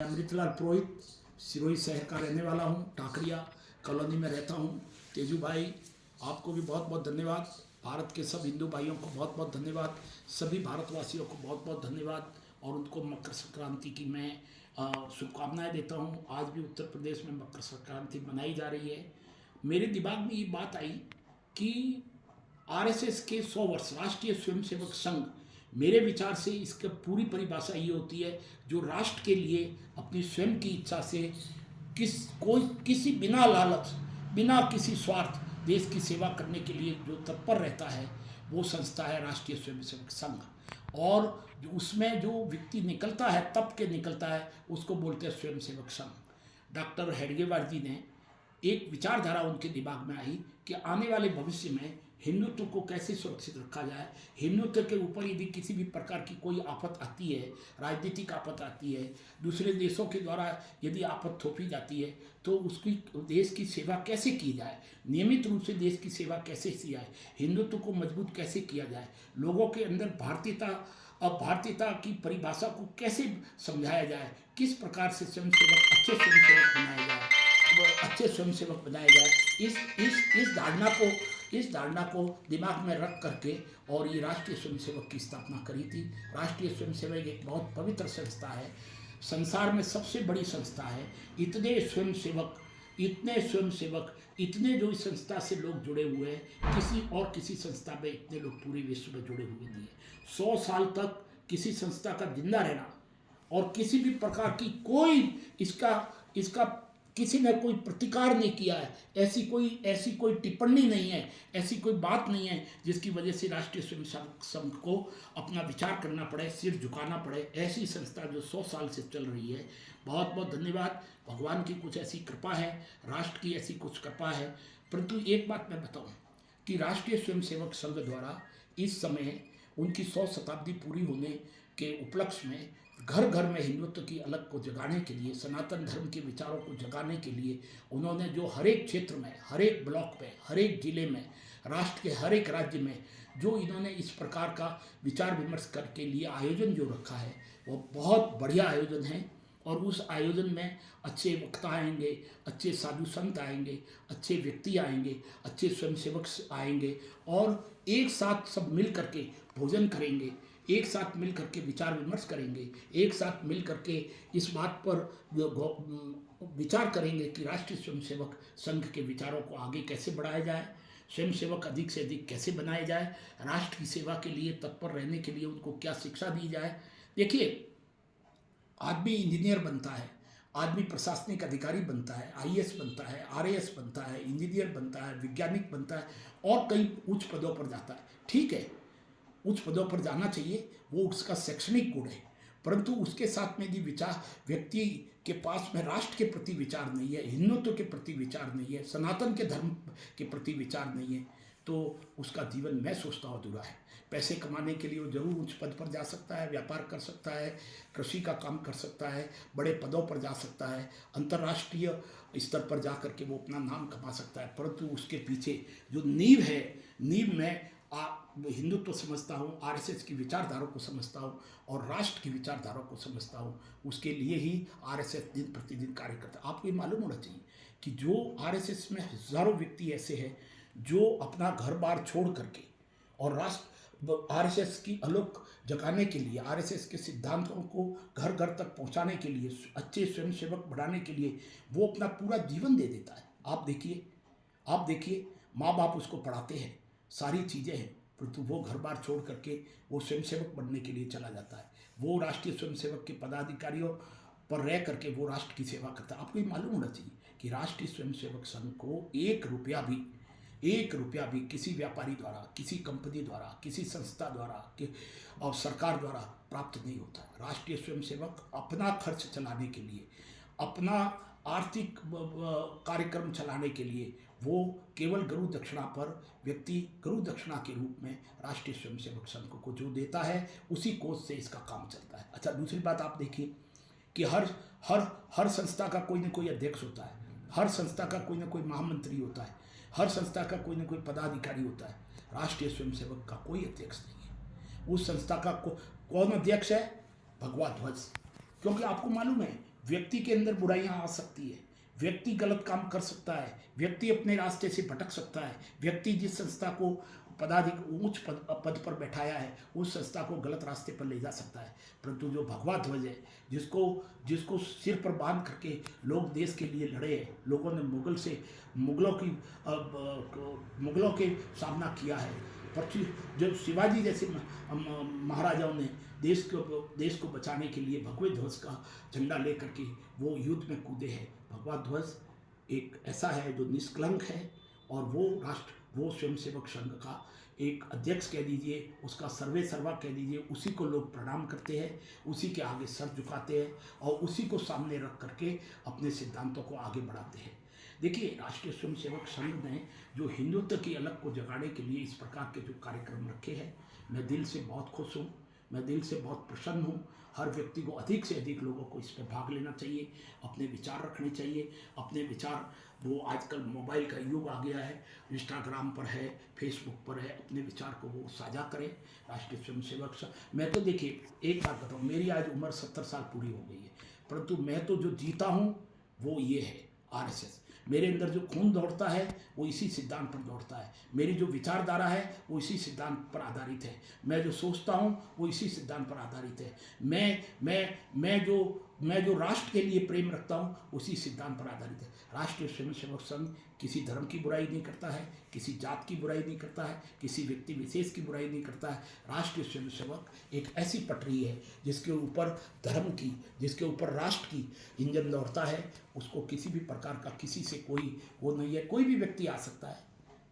अमृतलाल पुरोहित सिरोही शहर का रहने वाला हूँ। टाकरिया कॉलोनी में रहता हूँ। तेजू भाई, आपको भी बहुत बहुत धन्यवाद। भारत के सब हिंदू भाइयों को बहुत बहुत धन्यवाद। सभी भारतवासियों को बहुत बहुत धन्यवाद और उनको मकर संक्रांति की मैं शुभकामनाएं देता हूँ। आज भी उत्तर प्रदेश में मकर संक्रांति मनाई जा रही है। मेरे दिमाग में ये बात आई कि आरएसएस के 100 वर्ष राष्ट्रीय स्वयंसेवक संघ, मेरे विचार से इसका पूरी परिभाषा ये होती है जो राष्ट्र के लिए अपनी स्वयं की इच्छा से किसी बिना लालच, बिना किसी स्वार्थ देश की सेवा करने के लिए जो तत्पर रहता है, वो संस्था है राष्ट्रीय स्वयंसेवक संघ। और जो उसमें जो व्यक्ति निकलता है, तप के निकलता है, उसको बोलते हैं स्वयंसेवक संघ। डॉक्टर हेडगेवार जी ने एक विचारधारा उनके दिमाग में आई कि आने वाले भविष्य में हिंदुत्व को कैसे सुरक्षित रखा जाए। हिंदुत्व के ऊपर यदि किसी भी प्रकार की कोई आफत आती है, राजनीतिक आफत आती है, दूसरे देशों के द्वारा यदि आफत थोपी जाती है, तो उसकी देश की सेवा कैसे की जाए, नियमित रूप से देश की सेवा कैसे की जाए, हिंदुत्व को मजबूत कैसे किया जाए, लोगों के अंदर भारतीयता की परिभाषा को कैसे समझाया जाए, किस प्रकार से अच्छे स्वयंसेवक बनाए जाए, इस धारणा को दिमाग में रख करके और ये राष्ट्रीय स्वयंसेवक की स्थापना करी थी। राष्ट्रीय स्वयंसेवक एक बहुत पवित्र संस्था है, संसार में सबसे बड़ी संस्था है। इतने स्वयंसेवक इतने जो इस संस्था से लोग जुड़े हुए हैं, किसी संस्था में इतने लोग पूरे विश्व में जुड़े हुए नहीं है। 100 साल तक किसी संस्था का जिंदा रहना और किसी भी प्रकार की कोई इसका किसी ने कोई प्रतिकार नहीं किया है, ऐसी कोई टिप्पणी नहीं है, ऐसी कोई बात नहीं है जिसकी वजह से राष्ट्रीय स्वयंसेवक संघ को अपना विचार करना पड़े, सिर झुकाना पड़े। ऐसी संस्था जो 100 साल से चल रही है। बहुत बहुत धन्यवाद। भगवान की कुछ ऐसी कृपा है, राष्ट्र की ऐसी कुछ कृपा है। परंतु एक बात मैं बताऊं कि राष्ट्रीय स्वयंसेवक संघ द्वारा इस समय उनकी 100 शताब्दी पूरी होने के उपलक्ष्य में घर घर में हिंदुत्व की अलग को जगाने के लिए, सनातन धर्म के विचारों को जगाने के लिए उन्होंने जो हर एक क्षेत्र में, हर एक ब्लॉक में, हर एक जिले में, राष्ट्र के हर एक राज्य में जो इन्होंने इस प्रकार का विचार विमर्श करके लिए आयोजन जो रखा है, वो बहुत बढ़िया आयोजन है। और उस आयोजन में अच्छे वक्ता आएंगे, अच्छे साधु संत आएंगे, अच्छे व्यक्ति आएंगे, अच्छे स्वयंसेवक आएंगे और एक साथ सब मिल करके भोजन करेंगे, एक साथ मिल करके विचार विमर्श करेंगे, एक साथ मिल करके इस बात पर विचार करेंगे कि राष्ट्रीय स्वयंसेवक संघ के विचारों को आगे कैसे बढ़ाया जाए, स्वयंसेवक अधिक से अधिक कैसे बनाए जाए, राष्ट्र की सेवा के लिए तत्पर रहने के लिए उनको क्या शिक्षा दी जाए। देखिए, आदमी इंजीनियर बनता है, आदमी प्रशासनिक अधिकारी बनता है, आईएएस बनता है, आरएएस बनता है, इंजीनियर बनता है, वैज्ञानिक बनता है और कई उच्च पदों पर जाता है। ठीक है, उच्च पदों पर जाना चाहिए, वो उसका शैक्षणिक गुण है। परंतु उसके साथ में यदि व्यक्ति के पास में राष्ट्र के प्रति विचार नहीं है, हिंदुत्व के प्रति विचार नहीं है, सनातन के धर्म के प्रति विचार नहीं है, तो उसका जीवन मैं सोचता हूँ अधूरा है। पैसे कमाने के लिए वो जरूर उच्च पद पर जा सकता है, व्यापार कर सकता है, कृषि का काम कर सकता है, बड़े पदों पर जा सकता है, अंतर्राष्ट्रीय स्तर पर जा करके वो अपना नाम कमा सकता है। परंतु उसके पीछे जो नींव है, नींव में हिंदुत्व समझता हूँ, आरएसएस की विचारधारा को समझता हूँ और राष्ट्र की विचारधारा को समझता हूँ। उसके लिए ही आरएसएस दिन प्रतिदिन कार्य करता है। आपको ये मालूम होना चाहिए कि जो आरएसएस में हजारों व्यक्ति ऐसे हैं जो अपना घर बार छोड़ करके और आरएसएस की अलख जगाने के लिए, आरएसएस के सिद्धांतों को घर घर तक पहुंचाने के लिए, अच्छे स्वयंसेवक बढ़ाने के लिए वो अपना पूरा जीवन दे देता है। आप देखिए, माँ बाप उसको पढ़ाते हैं, सारी चीज़ें हैं, परंतु वो घर बार छोड़ करके वो स्वयंसेवक बनने के लिए चला जाता है। वो राष्ट्रीय स्वयंसेवक के पदाधिकारियों पर रह करके वो राष्ट्र की सेवा करता है। आपको ये मालूम होना चाहिए कि राष्ट्रीय स्वयंसेवक संघ को 1 रुपया भी किसी व्यापारी द्वारा, किसी कंपनी द्वारा, किसी संस्था द्वारा और सरकार द्वारा प्राप्त नहीं होता। राष्ट्रीय स्वयंसेवक अपना खर्च चलाने के लिए, अपना आर्थिक कार्यक्रम चलाने के लिए वो केवल गुरु दक्षिणा पर व्यक्ति गुरु दक्षिणा के रूप में राष्ट्रीय स्वयंसेवक संघ को जो देता है, उसी कोष से इसका काम चलता है। अच्छा, दूसरी बात आप देखिए कि हर संस्था का कोई न कोई अध्यक्ष होता है, हर संस्था का कोई न कोई महामंत्री होता है, हर संस्था का कोई न कोई पदाधिकारी होता है। राष्ट्रीय स्वयंसेवक का कोई अध्यक्ष नहीं है। उस संस्था का कौन अध्यक्ष है? भगवा ध्वज। क्योंकि आपको मालूम है व्यक्ति के अंदर बुराइयां आ सकती है, व्यक्ति गलत काम कर सकता है, व्यक्ति अपने रास्ते से भटक सकता है, व्यक्ति जिस संस्था को उच्च पद पर बैठाया है उस संस्था को गलत रास्ते पर ले जा सकता है। परंतु जो भगवा ध्वज है, जिसको जिसको सिर पर बांध करके लोग देश के लिए लड़े हैं, लोगों ने मुगलों के सामना किया है, जो शिवाजी जैसे महाराजाओं ने देश को बचाने के लिए भगवे ध्वज का झंडा लेकर के वो युद्ध में कूदे हैं। भगवा ध्वज एक ऐसा है जो निष्कलंक है, और वो स्वयंसेवक संघ का एक अध्यक्ष कह दीजिए, उसका सर्वे सर्वा कह दीजिए, उसी को लोग प्रणाम करते हैं, उसी के आगे सर झुकाते हैं और उसी को सामने रख करके अपने सिद्धांतों को आगे बढ़ाते हैं। देखिए, राष्ट्रीय स्वयंसेवक संघ ने जो हिंदुत्व की अलग को जगाने के लिए इस प्रकार के जो कार्यक्रम रखे हैं, मैं दिल से बहुत खुश हूँ, मैं दिल से बहुत प्रसन्न हूँ। हर व्यक्ति को अधिक से अधिक लोगों को इसमें भाग लेना चाहिए, अपने विचार रखने चाहिए। अपने विचार, वो आजकल मोबाइल का युग आ गया है, इंस्टाग्राम पर है, फेसबुक पर है, अपने विचार को वो साझा करें। राष्ट्रीय स्वयंसेवक संघ, मैं तो देखिए एक बात बताऊँ, मेरी आज उम्र 70 साल पूरी हो गई है, परंतु मैं तो जो जीता हूँ वो ये है आरएसएस। मेरे अंदर जो खून दौड़ता है वो इसी सिद्धांत पर दौड़ता है, मेरी जो विचारधारा है वो इसी सिद्धांत पर आधारित है, मैं जो सोचता हूँ वो इसी सिद्धांत पर आधारित है। मैं जो राष्ट्र के लिए प्रेम रखता हूँ उसी सिद्धांत पर आधारित है। राष्ट्रीय स्वयंसेवक संघ किसी धर्म की बुराई नहीं करता है, किसी जात की बुराई नहीं करता है, किसी व्यक्ति विशेष की बुराई नहीं करता है। राष्ट्रीय स्वयंसेवक एक ऐसी पटरी है जिसके ऊपर धर्म की, जिसके ऊपर राष्ट्र की इंजन दौड़ता है। उसको किसी भी प्रकार का किसी से कोई वो नहीं है। कोई भी व्यक्ति आ सकता है,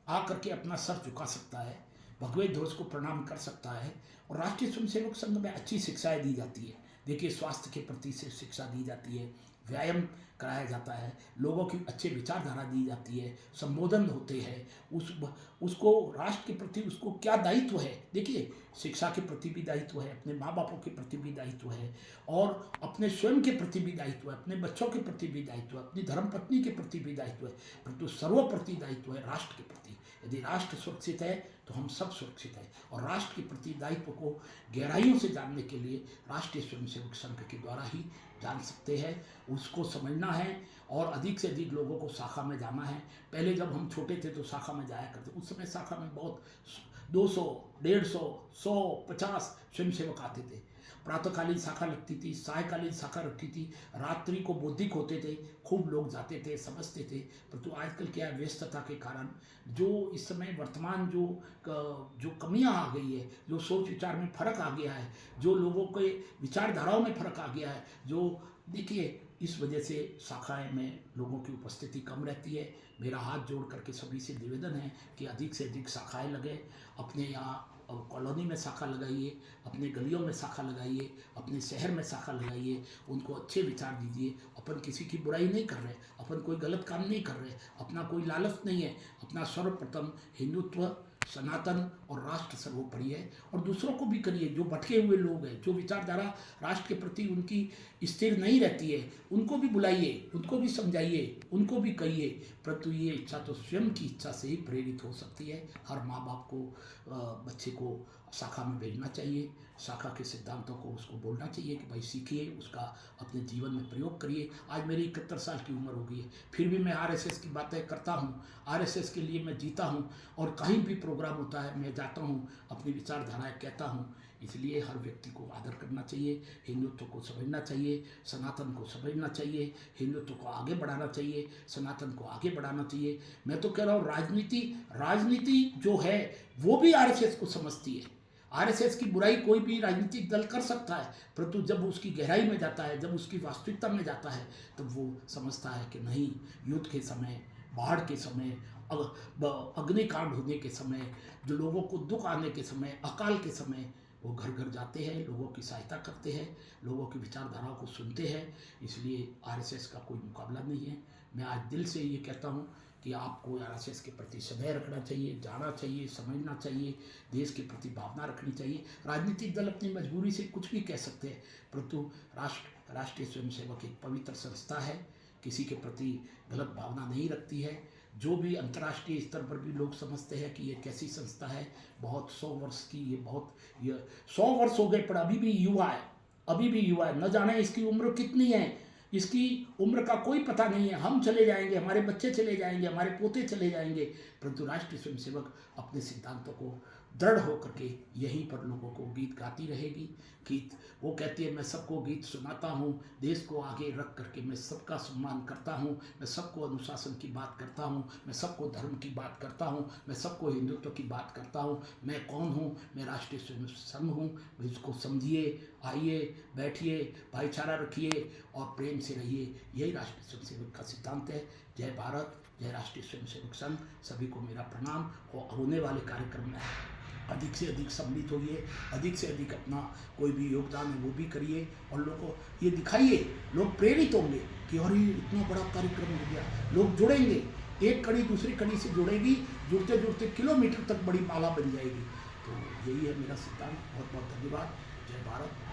आ करके अपना सर झुका सकता है, भगवे ध्वज को प्रणाम कर सकता है। और राष्ट्रीय स्वयंसेवक संघ में अच्छी शिक्षाएं दी जाती है। देखिए, स्वास्थ्य के प्रति से शिक्षा दी जाती है, व्यायाम कराया जाता है, लोगों की अच्छे विचारधारा दी जाती है, संबोधन होते हैं, उसको राष्ट्र के प्रति उसको क्या दायित्व है। देखिए, शिक्षा के प्रति भी दायित्व है, अपने माँ बापों के प्रति भी दायित्व है, और अपने स्वयं के प्रति भी दायित्व है, अपने बच्चों के प्रति भी दायित्व है, अपनी धर्मपत्नी के प्रति भी दायित्व है, परंतु सर्वप्रति दायित्व है राष्ट्र के प्रति। यदि राष्ट्र सुरक्षित है तो हम सब सुरक्षित हैं। और राष्ट्र के प्रति दायित्व को गहराइयों से जानने के लिए राष्ट्रीय स्वयंसेवक संघ के द्वारा ही जान सकते हैं, उसको समझना है और अधिक से अधिक लोगों को शाखा में जाना है। पहले जब हम छोटे थे तो शाखा में जाया करते, उस समय शाखा में बहुत 200, 150, 100, 50 स्वयंसेवक आते थे। प्रातःकालीन शाखा लगती थी, सायकालीन शाखा रखती थी, रात्रि को बौद्धिक होते थे, खूब लोग जाते थे, समझते थे। परंतु आजकल क्या है, व्यस्तता के कारण जो इस समय वर्तमान जो कमियां आ गई है, जो सोच विचार में फर्क आ गया है, जो लोगों के विचारधाराओं में फर्क आ गया है, जो देखिए इस वजह से शाखाएं में लोगों की उपस्थिति कम रहती है। मेरा हाथ जोड़ करके सभी से निवेदन है कि अधिक से अधिक शाखाएं लगे, अपने यहाँ कॉलोनी में शाखा लगाइए, अपने गलियों में शाखा लगाइए, अपने शहर में शाखा लगाइए, उनको अच्छे विचार दीजिए। अपन किसी की बुराई नहीं कर रहे, अपन कोई गलत काम नहीं कर रहे, अपना कोई लालच नहीं है, अपना सर्वप्रथम हिंदुत्व, सनातन और राष्ट्र सर्वोपरि है। और दूसरों को भी करिए, जो भटके हुए लोग हैं, जो विचारधारा राष्ट्र के प्रति उनकी स्थिर नहीं रहती है, उनको भी बुलाइए, उनको भी समझाइए, उनको भी कहिए। परंतु ये इच्छा तो स्वयं की इच्छा से ही प्रेरित हो सकती है। हर माँ बाप को बच्चे को शाखा में भेजना चाहिए, शाखा के सिद्धांतों को उसको बोलना चाहिए कि भाई सीखिए, उसका अपने जीवन में प्रयोग करिए। आज मेरी 71 साल की उम्र हो गई है, फिर भी मैं आरएसएस की बातें करता हूँ, आरएसएस के लिए मैं जीता हूँ, और कहीं भी प्रोग्राम होता है मैं जाता हूँ, अपनी विचारधाराएं कहता हूँ। इसलिए हर व्यक्ति को आदर करना चाहिए, हिंदुत्व को समझना चाहिए, सनातन को समझना चाहिए, हिंदुत्व को आगे बढ़ाना चाहिए, सनातन को आगे बढ़ाना चाहिए। मैं तो कह रहा हूँ, राजनीति जो है वो भी आरएसएस को समझती है। आरएसएस की बुराई कोई भी राजनीतिक दल कर सकता है, परंतु जब उसकी गहराई में जाता है, जब उसकी वास्तविकता में जाता है, तब वो समझता है कि नहीं, युद्ध के समय, बाढ़ के समय, अग्निकांड होने के समय, जो लोगों को दुख आने के समय, अकाल के समय, वो घर घर जाते हैं, लोगों की सहायता करते हैं, लोगों की विचारधाराओं को सुनते हैं। इसलिए आरएसएस का कोई मुकाबला नहीं है। मैं आज दिल से ये कहता हूँ कि आपको आरएसएस के प्रति सदैव रखना चाहिए, जाना चाहिए, समझना चाहिए, देश के प्रति भावना रखनी चाहिए। राजनीतिक दल अपनी मजबूरी से कुछ भी कह सकते हैं, परंतु राष्ट्रीय स्वयंसेवक एक पवित्र संस्था है, किसी के प्रति गलत भावना नहीं रखती है। जो भी अंतर्राष्ट्रीय स्तर पर भी लोग समझते हैं कि ये कैसी संस्था है, बहुत 100 वर्ष की, ये 100 वर्ष हो गए पर अभी भी युवा है, न जाने इसकी उम्र कितनी है। इसकी उम्र का कोई पता नहीं है, हम चले जाएंगे, हमारे बच्चे चले जाएंगे, हमारे पोते चले जाएंगे, परंतु राष्ट्रीय स्वयंसेवक अपने सिद्धांतों को दृढ़ होकर के यहीं पर लोगों को गीत गाती रहेगी। गीत वो कहती है, मैं सबको गीत सुनाता हूँ, देश को आगे रख करके मैं सबका सम्मान करता हूँ, मैं सबको अनुशासन की बात करता हूँ, मैं सबको धर्म की बात करता हूँ, मैं सबको हिंदुत्व की बात करता हूँ। मैं कौन हूँ? मैं राष्ट्रीय स्वयं संघ हूँ। इसको समझिए, आइए, बैठिए, भाईचारा रखिए और प्रेम से रहिए। यही राष्ट्रीय स्वयंसेवक का सिद्धांत है। जय भारत, जय राष्ट्रीय स्वयंसेवक संघ। सभी को मेरा प्रणाम। और होने वाले कार्यक्रम में अधिक से अधिक सम्मिलित होइए, अधिक से अधिक अपना कोई भी योगदान है वो भी करिए और लोगों को ये दिखाइए। लोग प्रेरित होंगे कि अरे इतना बड़ा कार्यक्रम हो गया, लोग जुड़ेंगे, एक कड़ी दूसरी कड़ी से जुड़ेगी, जुड़ते जुड़ते किलोमीटर तक बड़ी माला बन जाएगी। तो यही है मेरा सिद्धांत। बहुत बहुत धन्यवाद। जय भारत।